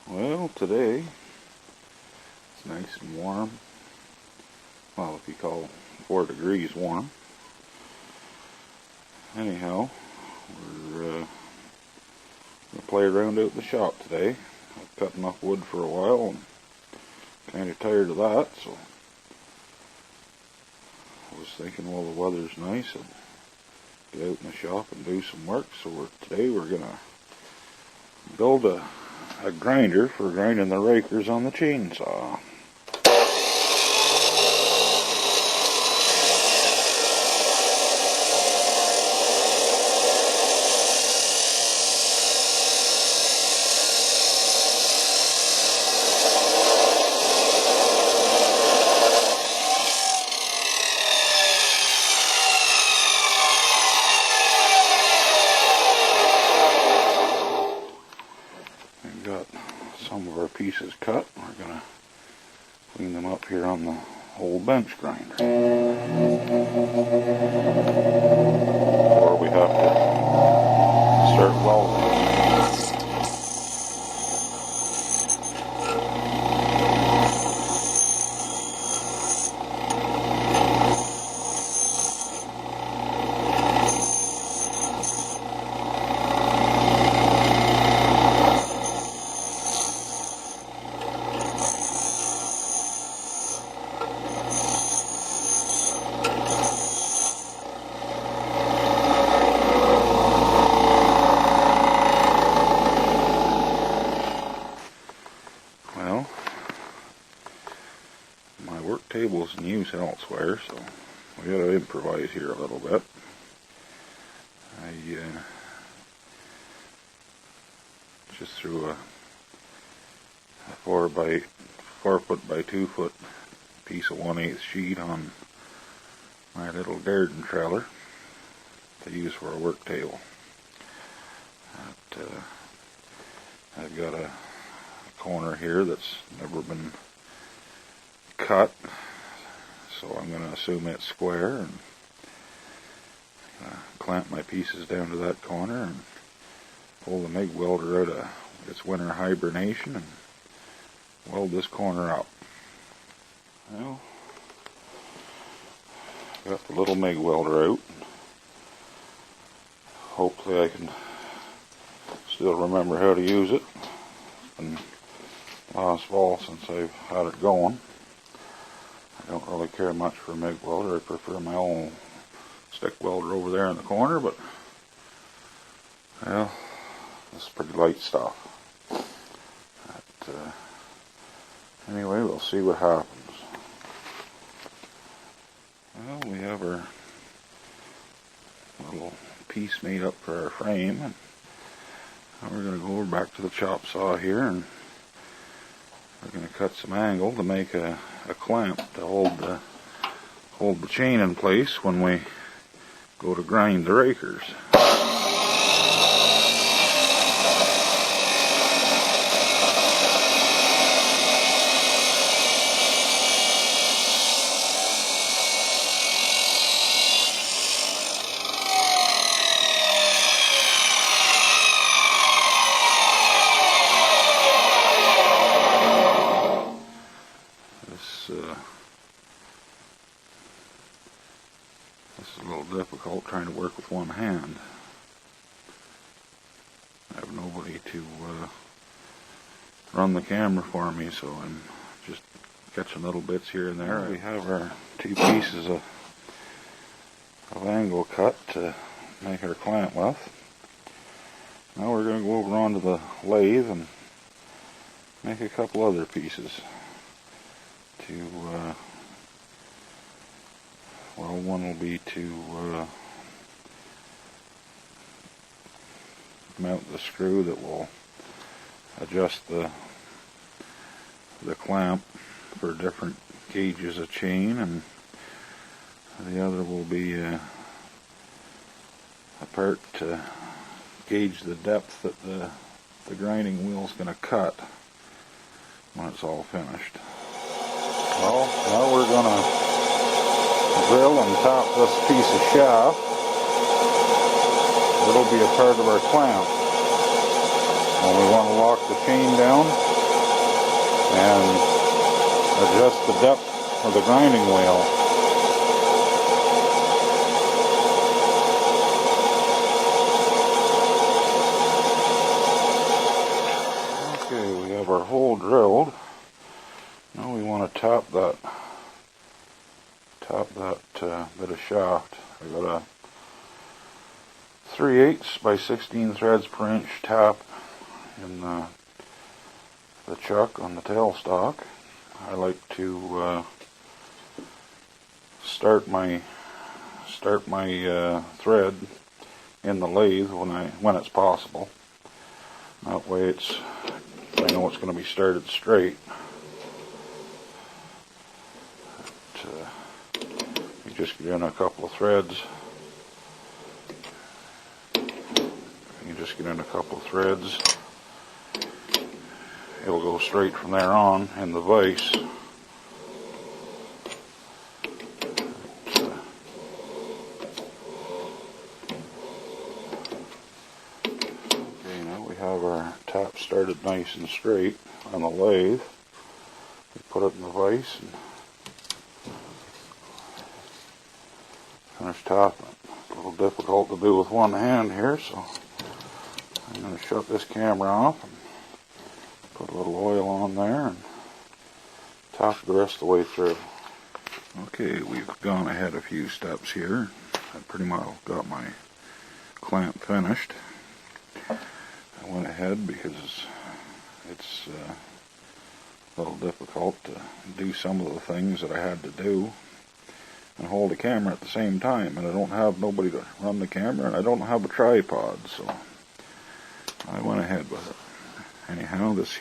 Well, today it's nice and warm. Well, if you call 4 degrees warm. Anyhow, we're going to play around out in the shop today. I've cut enough wood for a while and kind of tired of that, so I was thinking, well, the weather's nice and get out in the shop and do some work. So today we're going to build a grinder for grinding the rakers on the chainsaw. We've got some of our pieces cut. We're going to clean them up here on the old bench grinder. Or we have to start welding. Well, my work table's in use elsewhere, so we gotta improvise here a little bit. I just threw a 4 foot by 2 foot piece of 1/8 sheet on my little garden trailer to use for a work table. I've got a corner here that's never been cut, so I'm going to assume it's square and clamp my pieces down to that corner and pull the MIG welder out of its winter hibernation and weld this corner up. Well, got the little MIG welder out. Hopefully I can still remember how to use it. It's been last fall since I've had it going. I don't really care much for a MIG welder. I prefer my own stick welder over there in the corner, but well, this is pretty light stuff. Anyway, we'll see what happens. Well, we have our little piece made up for our frame, and now we're going to go over back to the chop saw here, and we're going to cut some angle to make a clamp to hold the chain in place when we go to grind the rakers. This is a little difficult trying to work with one hand. I have nobody to run the camera for me, so I'm just catching little bits here and there. We have our 2 pieces of angle cut to make our clamp with. Now we're going to go over onto the lathe and make a couple other pieces to well, one will be to mount the screw that will adjust the clamp for different gauges of chain, and the other will be a part to gauge the depth that the grinding wheel is going to cut when it's all finished. Well, now we're going to drill and top this piece of shaft. It'll be a part of our clamp. When we want to lock the chain down, and adjust the depth of the grinding wheel. Okay, we have our hole drilled. Now we want to top that bit of shaft. I got a 3/8 by 16 threads per inch tap in the chuck on the tailstock. I like to start my thread in the lathe when it's possible. That way I know it's going to be started straight. You just get in a couple of threads. It'll go straight from there on in the vise. Okay, now we have our tap started nice and straight on the lathe. We put it in the vise and finish tapping it. It's a little difficult to do with one hand here, so I'm going to shut this camera off and put a little oil on there and tap the rest of the way through. Okay, we've gone ahead a few steps here. I pretty much got my clamp finished. I went ahead because it's a little difficult to do some of the things that I had to do and hold the camera at the same time, and I don't have nobody to run the camera, and I don't have a tripod, so I went ahead with it. Anyhow, this